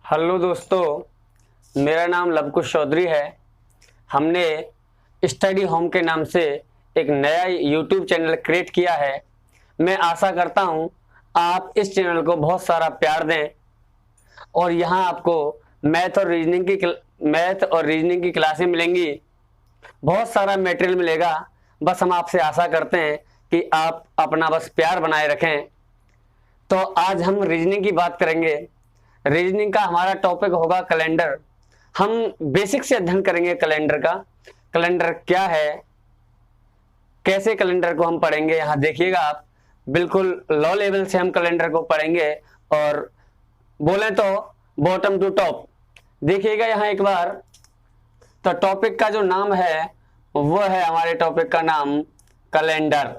Hello दोस्तों, मेरा नाम लवकुश चौधरी है। हमने स्टडी होम के नाम से एक नया यूट्यूब चैनल क्रिएट किया है। मैं आशा करता हूं आप इस चैनल को बहुत सारा प्यार दें और यहां आपको मैथ और रीजनिंग की क्लासें मिलेंगी। बहुत सारा मटेरियल मिलेगा। बस हम आपसे आशा करते हैं कि आप अपना बस प्यार बनाए रखें। तो आज हम रीजनिंग की बात करेंगे। रीजनिंग का हमारा टॉपिक होगा कैलेंडर। हम बेसिक से अध्ययन करेंगे कैलेंडर का। कैलेंडर क्या है, कैसे कैलेंडर को हम पढ़ेंगे। यहाँ देखिएगा आप, बिल्कुल लो लेवल से हम कैलेंडर को पढ़ेंगे और बोले तो बॉटम टू टॉप। देखिएगा यहाँ एक बार, तो टॉपिक का जो नाम है वो है, हमारे टॉपिक का नाम कैलेंडर।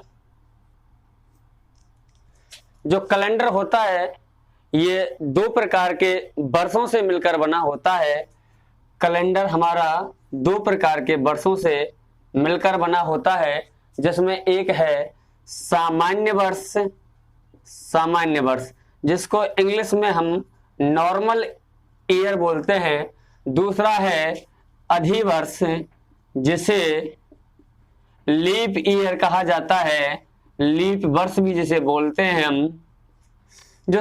जो कैलेंडर होता है ये दो प्रकार के वर्षों से मिलकर बना होता है। कैलेंडर हमारा दो प्रकार के वर्षों से मिलकर बना होता है, जिसमें एक है सामान्य वर्ष जिसको इंग्लिश में हम नॉर्मल ईयर बोलते हैं। दूसरा है अधिवर्ष, जिसे लीप ईयर कहा जाता है, लीप वर्ष भी जिसे बोलते हैं हम। जो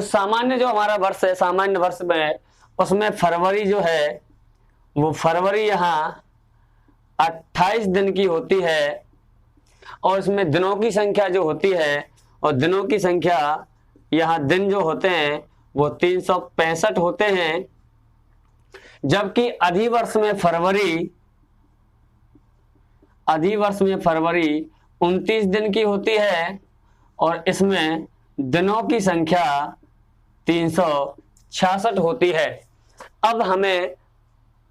हमारा वर्ष है, सामान्य वर्ष में, उसमें फरवरी जो है वो फरवरी यहाँ 28 दिन की होती है और इसमें दिनों की संख्या जो होती है, और दिनों की संख्या यहाँ दिन जो होते हैं वो 365 होते हैं। जबकि अधिवर्ष में फरवरी 29 दिन की होती है और इसमें दिनों की संख्या 366 होती है। अब हमें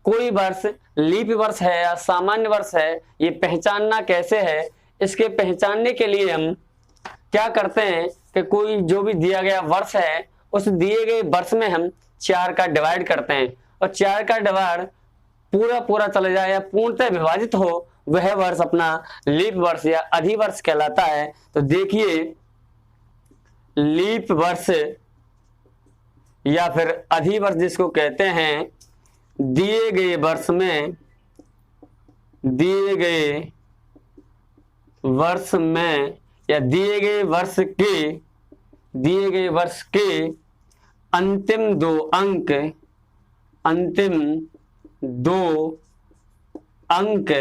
कोई वर्ष लीप वर्ष है या सामान्य वर्ष है, ये पहचानना कैसे है। इसके पहचानने के लिए हम क्या करते हैं कि कोई जो भी दिया गया वर्ष है, उस दिए गए वर्ष में हम 4 का डिवाइड करते हैं और 4 का डिवाइड पूरा चला जाए या पूर्णतः विभाजित हो, वह वर्ष अपना लीप वर्ष या अधिवर्ष कहलाता है। तो देखिए, लीप वर्ष या फिर अधिवर्ष जिसको कहते हैं, दिए गए वर्ष में या दिए गए वर्ष के अंतिम दो अंक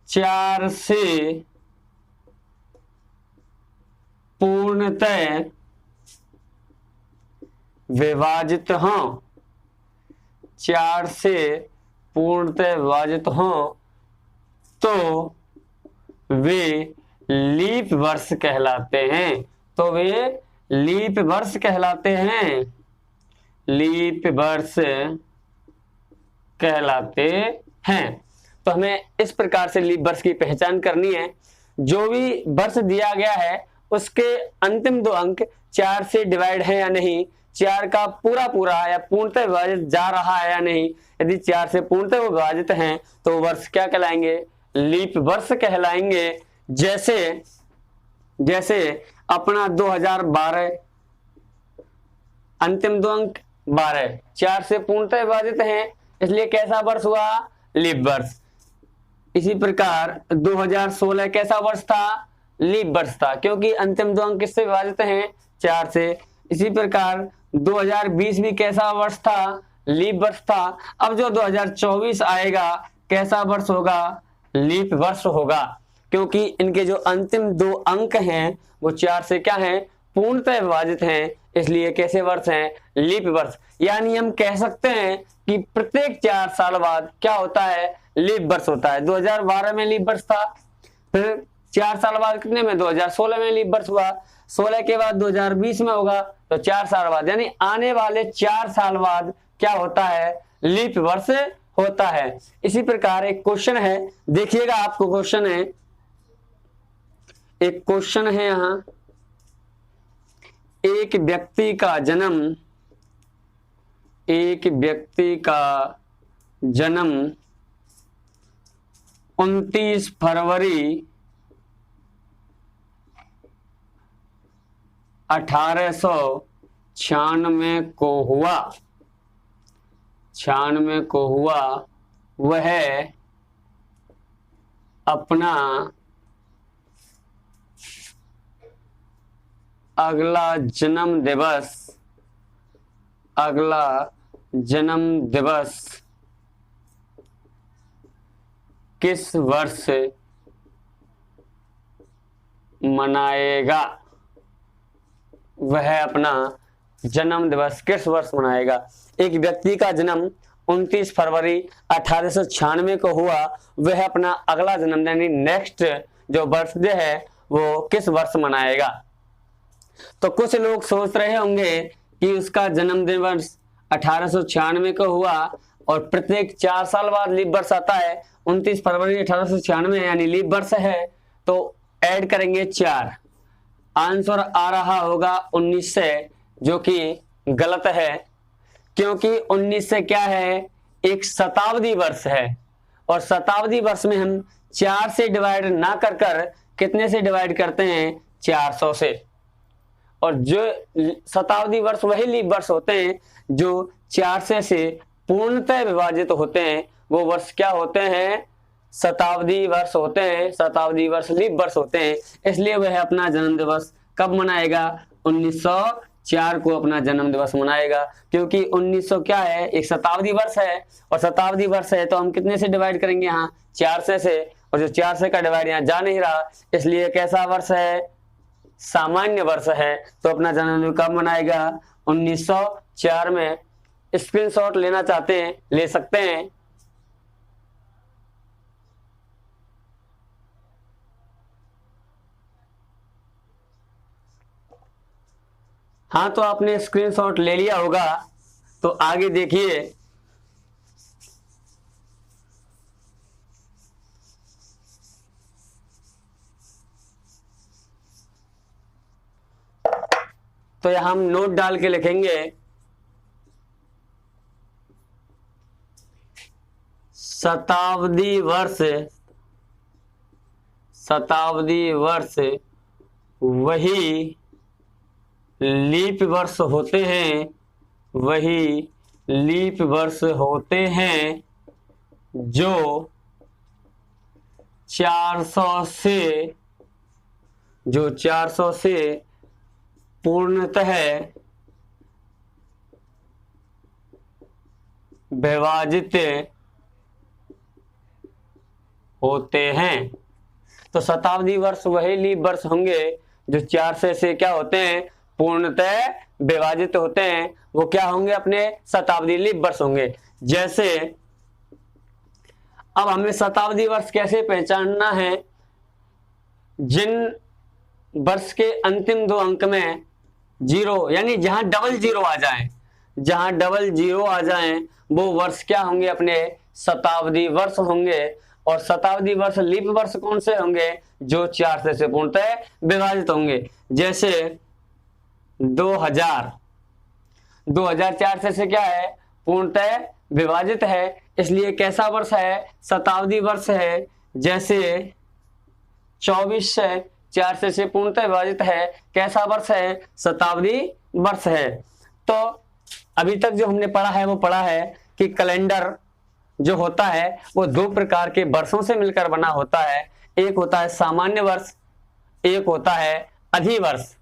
4 से पूर्णतः विभाजित हों, 4 से पूर्णतः विभाजित हों तो वे लीप वर्ष कहलाते हैं। तो हमें इस प्रकार से लीप वर्ष की पहचान करनी है। जो भी वर्ष दिया गया है उसके अंतिम 2 अंक 4 से डिवाइड है या नहीं, 4 का पूरा या पूर्णतः विभाजित जा रहा है या नहीं। यदि 4 से पूर्णतः विभाजित हैं तो वर्ष क्या कहलाएंगे, लीप वर्ष कहलाएंगे। जैसे अपना 2012, अंतिम 2 अंक 12, 4 से पूर्णतः विभाजित हैं, इसलिए कैसा वर्ष हुआ, लीप वर्ष। इसी प्रकार 2016 कैसा वर्ष था, लीप वर्ष था, क्योंकि अंतिम 2 अंक किससे विभाजित हैं, 4 से। इसी प्रकार 2020 भी कैसा वर्ष था, लीप वर्ष था। अब जो 2024 आएगा कैसा वर्ष होगा, लीप वर्ष होगा, क्योंकि इनके जो अंतिम 2 अंक हैं वो 4 से क्या हैं, पूर्णतः विभाजित हैं, इसलिए कैसे वर्ष हैं, लीप वर्ष। यानी हम कह सकते हैं कि प्रत्येक 4 साल बाद क्या होता है, लीप वर्ष होता है। 2012 में लीप वर्ष था, फिर 4 साल बाद कितने में, 2016 में लीप वर्ष हुआ, 16 के बाद 2020 में होगा, तो 4 साल बाद, यानी आने वाले 4 साल बाद क्या होता है, लीप वर्ष होता है। इसी प्रकार एक क्वेश्चन है, देखिएगा आपको क्वेश्चन है, एक क्वेश्चन है यहां, एक व्यक्ति का जन्म 29 फरवरी 1896 को हुआ। 96 को हुआ वह अपना अगला जन्म दिवस किस वर्ष मनाएगा? वह अपना जन्म दिवस किस वर्ष मनाएगा? एक व्यक्ति का जन्म 29 फरवरी 1896 को हुआ, वह अपना अगला जन्म यानी नेक्स्ट जो बर्थडे है वो किस वर्ष मनाएगा? तो कुछ लोग सोच रहे होंगे कि उसका जन्म दिवस 1896 को हुआ और प्रत्येक 4 साल बाद लीप वर्ष आता है, 29 फरवरी 1896 यानी लीप वर्ष है, तो ऐड करेंगे 4, आंसर आ रहा होगा 19 से, जो कि गलत है, क्योंकि 19 से क्या है, एक शताब्दी वर्ष है और शताब्दी वर्ष में हम 4 से डिवाइड ना कर कितने से डिवाइड करते हैं, 400 से। और जो शताब्दी वर्ष वही लीप वर्ष होते हैं जो 400 से पूर्णतः विभाजित होते हैं, वो वर्ष क्या होते हैं, शताब्दी वर्ष होते हैं, शताब्दी वर्ष लीप वर्ष होते हैं। इसलिए वह अपना जन्म दिवस कब मनाएगा, 1904 को अपना जन्म दिवस मनाएगा, क्योंकि 1900 क्या है, एक शताब्दी वर्ष है और शताब्दी वर्ष है तो हम कितने से डिवाइड करेंगे यहाँ, 400 से, और जो 400 का डिवाइड यहाँ जा नहीं रहा, इसलिए कैसा वर्ष है, सामान्य वर्ष है। तो अपना जन्म दिवस कब मनाएगा, 1904 में। स्क्रीनशॉट लेना चाहते हैं ले सकते हैं। हाँ, तो आपने स्क्रीनशॉट ले लिया होगा, तो आगे देखिए। तो यहां हम नोट डाल के लिखेंगे शताब्दी वर्ष वही लीप वर्ष होते हैं जो 400 से पूर्णतः विभाजित होते हैं। तो शताब्दी वर्ष वही लीप वर्ष होंगे जो 400 से क्या होते हैं, पूर्णतः विभाजित होते हैं, वो क्या होंगे, अपने शताब्दी लीप वर्ष होंगे। जैसे अब हमें शताब्दी वर्ष कैसे पहचानना है, जिन वर्ष के अंतिम 2 अंक में 0 यानी जहां डबल जीरो आ जाए वो वर्ष क्या होंगे, अपने शताब्दी वर्ष होंगे। और शताब्दी वर्ष लीप वर्ष कौन से होंगे, जो 400 से पूर्णतः विभाजित होंगे। जैसे 2000 400 से क्या है, पूर्णतः विभाजित है, इसलिए कैसा वर्ष है, शताब्दी वर्ष है। जैसे 24 400 से पूर्णतः विभाजित है, कैसा वर्ष है, शताब्दी वर्ष है। तो अभी तक जो हमने पढ़ा है वो पढ़ा है कि कैलेंडर जो होता है वो 2 प्रकार के वर्षों से मिलकर बना होता है, एक होता है सामान्य वर्ष, एक होता है अधिवर्ष।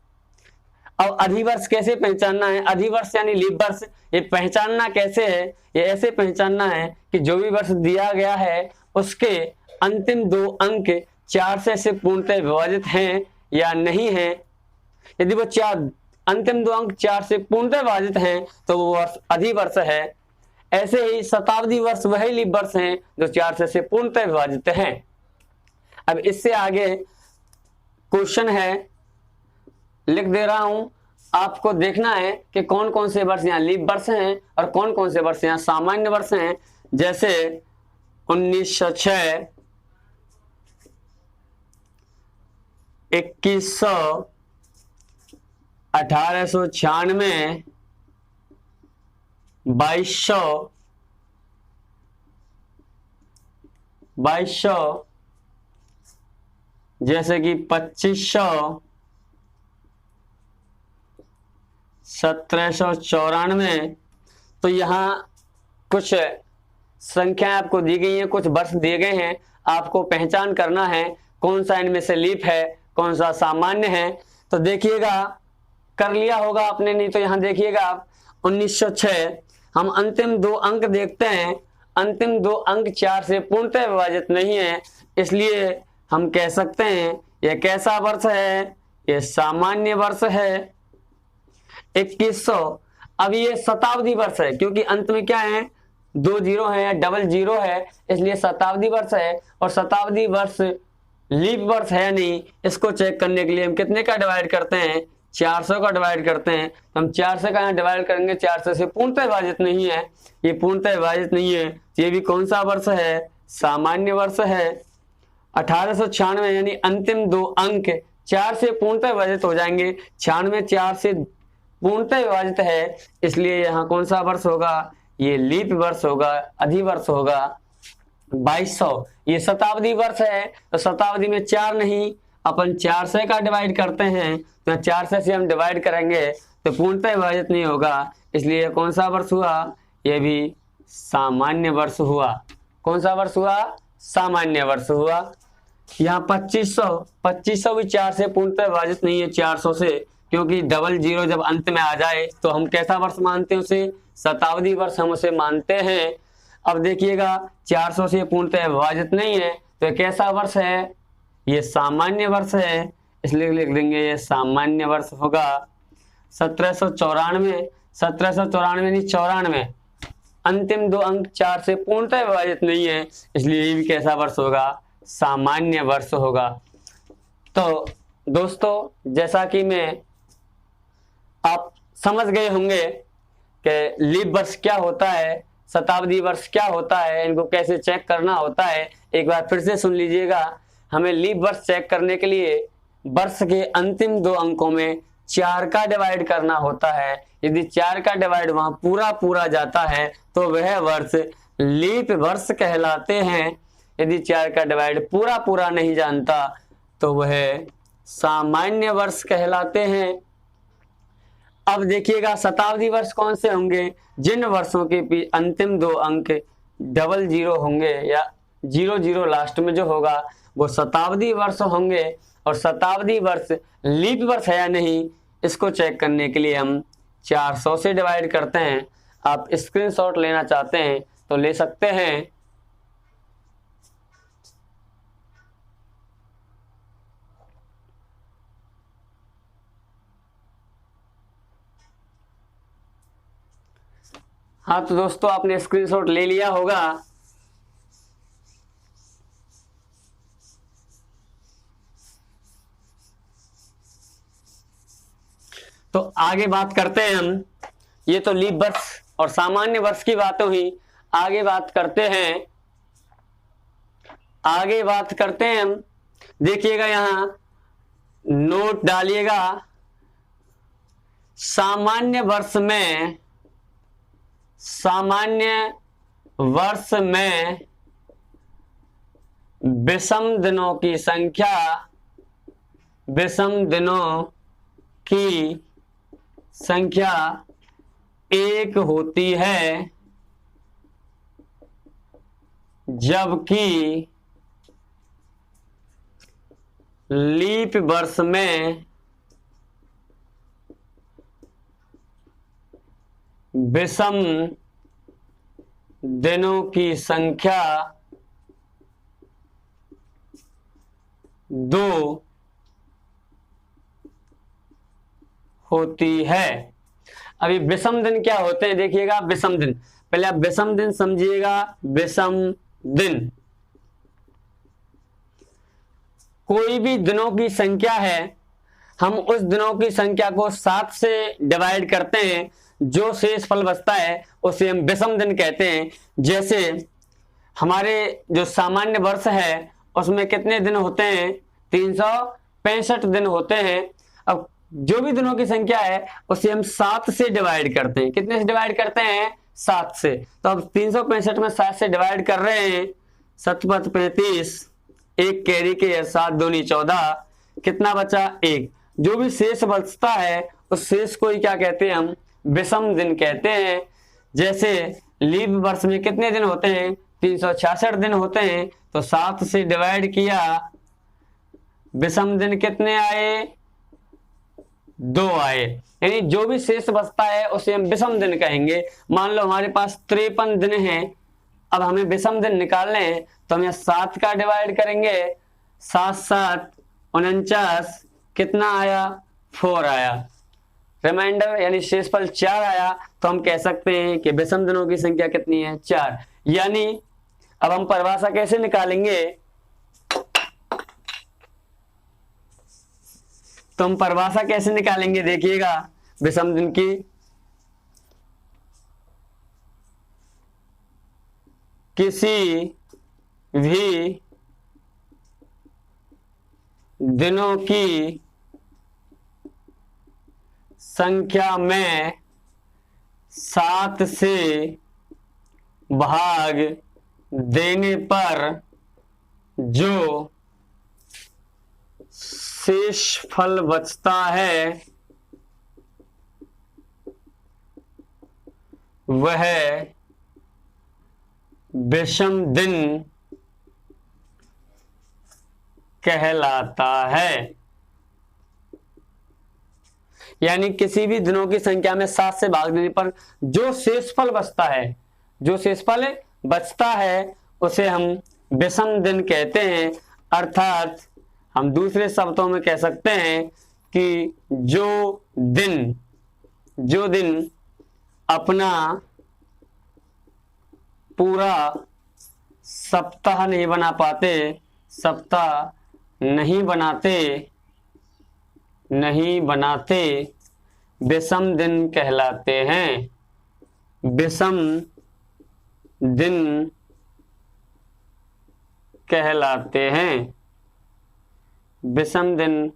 अब अधिवर्ष कैसे पहचानना है, अधिवर्ष यानी लीप वर्ष, ये पहचानना कैसे है, ये ऐसे पहचानना है कि जो भी वर्ष दिया गया है उसके अंतिम 2 अंक 400 से पूर्णतः विभाजित हैं या नहीं है। यदि वो अंतिम 2 अंक 4 से पूर्णतः विभाजित हैं तो वो वर्ष अधिवर्ष है। ऐसे ही शताब्दी वर्ष वही लीप वर्ष हैं जो 400 से पूर्णतः विभाजित हैं। अब इससे आगे क्वेश्चन है, लिख दे रहा हूं, आपको देखना है कि कौन कौन से वर्ष यहाँ लीप वर्ष हैं और कौन कौन से वर्ष यहाँ सामान्य वर्ष हैं। जैसे 1906, 2100, 1896, 2200, जैसे कि 2500, 1794। तो यहाँ कुछ संख्याएं आपको दी गई हैं, कुछ वर्ष दिए गए हैं, आपको पहचान करना है कौन सा इनमें से लीप है, कौन सा सामान्य है। तो देखिएगा, कर लिया होगा आपने, नहीं तो यहां देखिएगा आप 1906। हम अंतिम 2 अंक देखते हैं, अंतिम 2 अंक 4 से पूर्णतः विभाजित नहीं है, इसलिए हम कह सकते हैं यह कैसा वर्ष है, यह सामान्य वर्ष है। 2100, अब ये शताब्दी वर्ष है, क्योंकि अंत में क्या है, 2 जीरो है, डबल जीरो है, इसलिए शताब्दी वर्ष है। और शताब्दी वर्ष लीप वर्ष है या नहीं, इसको चेक करने के लिए हम कितने का डिवाइड करते हैं, 400 का डिवाइड करते हैं। तो हम 400 का यहाँ डिवाइड करेंगे, 400 से पूर्णतः विभाजित नहीं है, ये पूर्णतः विभाजित नहीं है, ये भी कौन सा वर्ष है, सामान्य वर्ष है। 1896 यानी अंतिम 2 अंक 4 से पूर्णतः विभाजित हो जाएंगे, 96 4 से पूर्णतः विभाजित है, इसलिए यहाँ कौन सा वर्ष होगा, ये लीप वर्ष होगा, अधिवर्ष होगा। 2200 ये शताब्दी वर्ष है, तो शताब्दी में 4 नहीं, अपन 400 का डिवाइड करते हैं, तो 400 से हम डिवाइड करेंगे तो पूर्णतः विभाजित नहीं होगा, इसलिए कौन सा वर्ष हुआ, यह भी सामान्य वर्ष हुआ। कौन सा वर्ष हुआ, सामान्य वर्ष हुआ। यहाँ 2500 भी 4 से पूर्णतः विभाजित नहीं है, 400 से, क्योंकि डबल जीरो जब अंत में आ जाए तो हम कैसा वर्ष मानते हैं उसे, शताब्दी वर्ष हम उसे मानते हैं। अब देखिएगा 400 से पूर्णतः विभाजित नहीं है, तो ये कैसा वर्ष है, ये सामान्य वर्ष है, इसलिए लिख देंगे ये सामान्य वर्ष होगा। 1794 नहीं 94, अंतिम 2 अंक 4 से पूर्णतः विभाजित नहीं है, इसलिए ये भी कैसा वर्ष होगा, सामान्य वर्ष होगा। तो दोस्तों, जैसा कि मैं आप समझ गए होंगे कि लीप वर्ष क्या होता है, शताब्दी वर्ष क्या होता है, इनको कैसे चेक करना होता है, एक बार फिर से सुन लीजिएगा। हमें लीप वर्ष चेक करने के लिए वर्ष के अंतिम 2 अंकों में 4 का डिवाइड करना होता है। यदि 4 का डिवाइड वहां पूरा जाता है तो वह वर्ष लीप वर्ष कहलाते हैं। यदि 4 का डिवाइड पूरा नहीं जानता तो वह सामान्य वर्ष कहलाते हैं। अब देखिएगा शताब्दी वर्ष कौन से होंगे, जिन वर्षों के अंतिम 2 अंक डबल जीरो होंगे या 00 लास्ट में जो होगा वो शताब्दी वर्ष होंगे। और शताब्दी वर्ष लीप वर्ष है या नहीं, इसको चेक करने के लिए हम 400 से डिवाइड करते हैं। आप स्क्रीनशॉट लेना चाहते हैं तो ले सकते हैं। हाँ तो दोस्तों, आपने स्क्रीनशॉट ले लिया होगा। तो आगे बात करते हैं हम, ये तो लीप वर्ष और सामान्य वर्ष की बातें हुई। आगे बात करते हैं हम, देखिएगा यहाँ नोट डालिएगा। सामान्य वर्ष में विषम दिनों की संख्या 1 होती है, जबकि लीप वर्ष में विषम दिनों की संख्या 2 होती है। अभी विषम दिन क्या होते हैं देखिएगा। विषम दिन, पहले आप विषम दिन समझिएगा। विषम दिन कोई भी दिनों की संख्या है, हम उस दिनों की संख्या को 7 से डिवाइड करते हैं, जो शेष फल बचता है उसे हम विषम दिन कहते हैं। जैसे हमारे जो सामान्य वर्ष है उसमें कितने दिन होते हैं, 365 दिन होते हैं। अब जो भी दिनों की संख्या है उसे हम 7 से डिवाइड करते हैं। कितने से डिवाइड करते हैं, 7 से। तो अब 365 में 7 से डिवाइड कर रहे हैं, 7 × 35, 1 कैरी के 7 दूनी 14, कितना बचा 1। जो भी शेष बचता है उस शेष को ही क्या कहते हैं हम, विषम दिन कहते हैं। जैसे लीप वर्ष में कितने दिन होते हैं? 366 दिन होते हैं। तो 7 से डिवाइड किया, विषम दिन कितने आए? 2 आए। यानी जो भी शेष बचता है उसे हम विषम दिन कहेंगे। मान लो हमारे पास 53 दिन हैं, अब हमें विषम दिन निकालने हैं, तो हम 7 का डिवाइड करेंगे, 7 7 49, कितना आया? 4 आया। रिमाइंडर यानी शेषफल 4 आया, तो हम कह सकते हैं कि विषम दिनों की संख्या कितनी है? 4। यानी अब हम परिभाषा कैसे निकालेंगे? तो हम परिभाषा कैसे निकालेंगे देखिएगा विषम दिन की। किसी भी दिनों की संख्या में 7 से भाग देने पर जो शेष फल बचता है वह विषम दिन कहलाता है। यानी किसी भी दिनों की संख्या में 7 से भाग देने पर जो शेषफल बचता है, जो शेषफल बचता है उसे हम विषम दिन कहते हैं। अर्थात हम दूसरे शब्दों में कह सकते हैं कि जो दिन अपना पूरा सप्ताह नहीं बना पाते, सप्ताह नहीं बनाते विषम दिन कहलाते हैं। विषम दिन कहलाते हैं। विषम दिन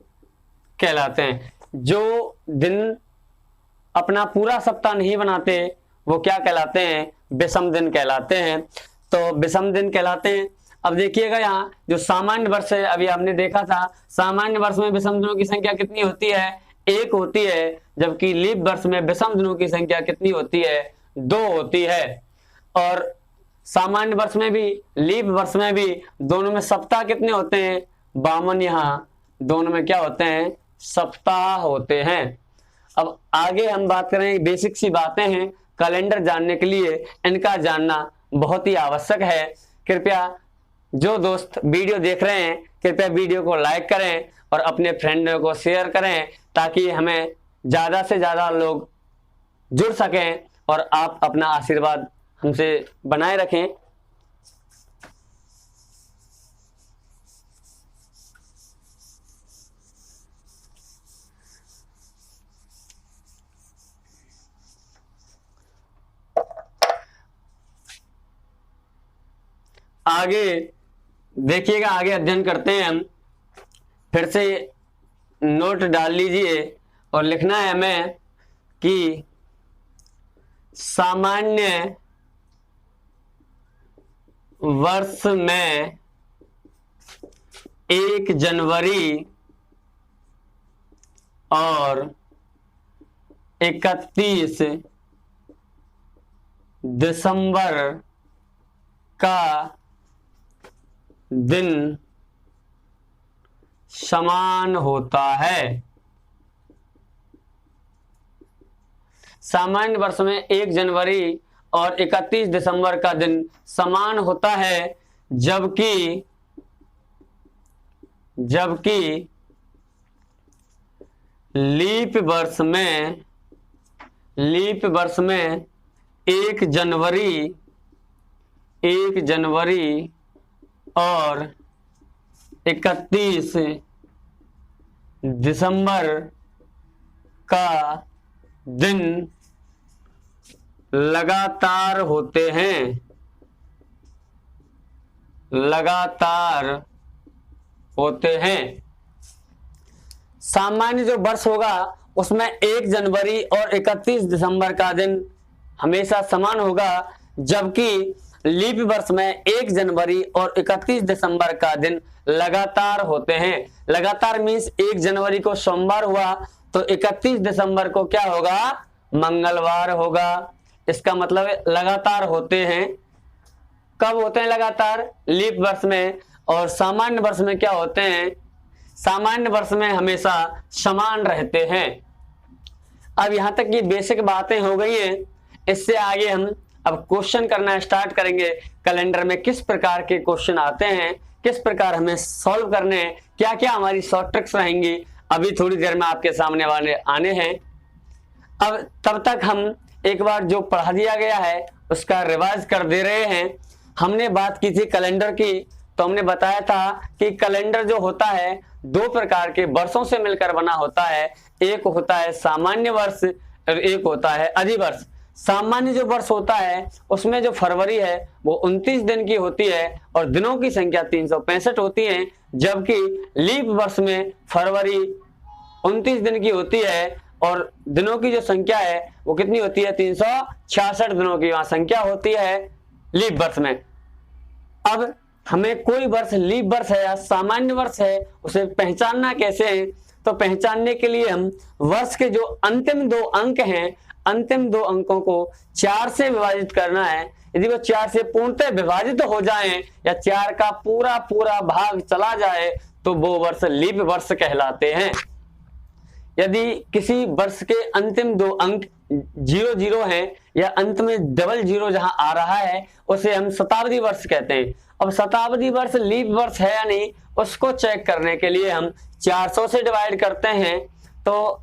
कहलाते हैं। जो दिन अपना पूरा सप्ताह नहीं बनाते वो क्या कहलाते हैं? विषम दिन कहलाते हैं। तो विषम दिन कहलाते हैं। अब देखिएगा यहाँ जो सामान्य वर्ष है, अभी हमने देखा था सामान्य वर्ष में विषम दिनों की संख्या कितनी होती है? 1 होती है। जबकि लीप वर्ष में विषम दिनों की संख्या कितनी होती है? 2 होती है। और सामान्य वर्ष में भी लीप वर्ष में भी दोनों में सप्ताह कितने होते हैं? 52। यहाँ दोनों में क्या होते हैं? सप्ताह होते हैं। अब आगे हम बात करें, बेसिक सी बातें हैं कैलेंडर जानने के लिए, इनका जानना बहुत ही आवश्यक है। कृपया जो दोस्त वीडियो देख रहे हैं कृपया वीडियो को लाइक करें और अपने फ्रेंडों को शेयर करें ताकि हमें ज़्यादा से ज़्यादा लोग जुड़ सकें और आप अपना आशीर्वाद हमसे बनाए रखें। आगे देखिएगा, आगे अध्ययन करते हैं हम। फिर से नोट डाल लीजिए और लिखना है हमें कि सामान्य वर्ष में 1 जनवरी और 31 दिसंबर का दिन समान होता है। सामान्य वर्ष में 1 जनवरी और 31 दिसंबर का दिन समान होता है, जबकि लीप वर्ष में 1 जनवरी और 31 दिसंबर का दिन लगातार होते हैं। सामान्य जो वर्ष होगा उसमें 1 जनवरी और 31 दिसंबर का दिन हमेशा समान होगा, जबकि लीप वर्ष में 1 जनवरी और 31 दिसंबर का दिन लगातार होते हैं। लगातार मीन्स 1 जनवरी को सोमवार हुआ तो 31 दिसंबर को क्या होगा? मंगलवार होगा। इसका मतलब है लगातार होते हैं। कब होते हैं लगातार? लीप वर्ष में। और सामान्य वर्ष में क्या होते हैं? सामान्य वर्ष में हमेशा समान रहते हैं। अब यहां तक की बेसिक बातें हो गई हैं। इससे आगे हम अब क्वेश्चन करना स्टार्ट करेंगे। कैलेंडर में किस प्रकार के क्वेश्चन आते हैं, किस प्रकार हमें सॉल्व करने हैं, क्या क्या हमारी शॉर्ट ट्रिक्स रहेंगी, अभी थोड़ी देर में आपके सामने वाले आने हैं। अब तब तक हम एक बार जो पढ़ा दिया गया है उसका रिवाइज कर दे रहे हैं। हमने बात की थी कैलेंडर की, तो हमने बताया था कि कैलेंडर जो होता है दो प्रकार के वर्षों से मिलकर बना होता है। एक होता है सामान्य वर्ष और एक होता है अधिवर्ष। सामान्य जो वर्ष होता है उसमें जो फरवरी है वो 29 दिन की होती है और दिनों की संख्या 365 होती है, जबकि लीप वर्ष में फरवरी 29 दिन की होती है और दिनों की जो संख्या है वो कितनी होती है? 366 दिनों की वहां संख्या होती है लीप वर्ष में। अब हमें कोई वर्ष लीप वर्ष है या सामान्य वर्ष है उसे पहचानना कैसे है? तो पहचानने के लिए हम वर्ष के जो अंतिम 2 अंक हैं, अंतिम 2 अंकों को 4 से विभाजित करना है। यदि वो 4 से पूर्णतः विभाजित हो जाएं या 4 का पूरा पूरा भाग चला जाए तो वो वर्ष लीप वर्ष कहलाते हैं। यदि किसी वर्ष के अंतिम 2 अंक 00 हैं या अंत में 00 जहां आ रहा है उसे हम शताब्दी वर्ष कहते हैं। अब शताब्दी वर्ष लीप वर्ष है या नहीं उसको चेक करने के लिए हम 400 से डिवाइड करते हैं। तो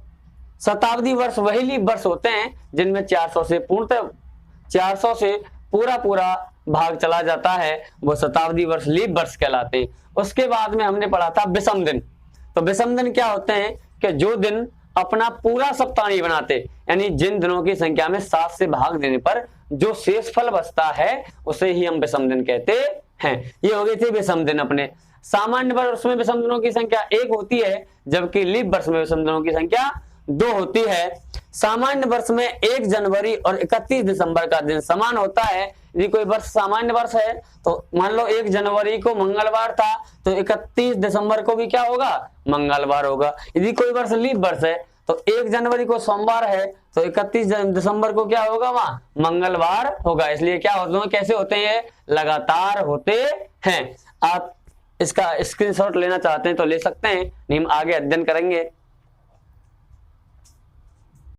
शताब्दी वर्ष वही लीप वर्ष होते हैं जिनमें 400 से पूरा पूरा भाग चला जाता है, वो शताब्दी वर्ष लीप वर्ष कहलाते हैं। उसके बाद में हमने पढ़ा था विषम दिन। तो विषम दिन क्या होते हैं कि जो दिन अपना पूरा सप्ताह नहीं बनाते, यानी जिन दिनों की संख्या में 7 से भाग देने पर जो शेष फल बचता है उसे ही हम विषम दिन कहते हैं। ये हो गए थे विषम दिन अपने। सामान्य वर्ष में विषम दिनों की संख्या 1 होती है, जबकि लीप वर्ष में विषम दिनों की संख्या 2 होती है। सामान्य वर्ष में 1 जनवरी और 31 दिसंबर का दिन समान होता है। यदि कोई वर्ष सामान्य वर्ष है तो मान लो 1 जनवरी को मंगलवार था तो 31 दिसंबर को भी क्या होगा? मंगलवार होगा। यदि कोई वर्ष लीप वर्ष है तो 1 जनवरी को सोमवार है तो 31 दिसंबर को क्या होगा? वहां मंगलवार होगा। इसलिए क्या होते हैं, कैसे होते हैं? लगातार होते हैं। आप इसका स्क्रीनशॉट लेना चाहते हैं तो ले सकते हैं, नहीं हम आगे अध्ययन करेंगे।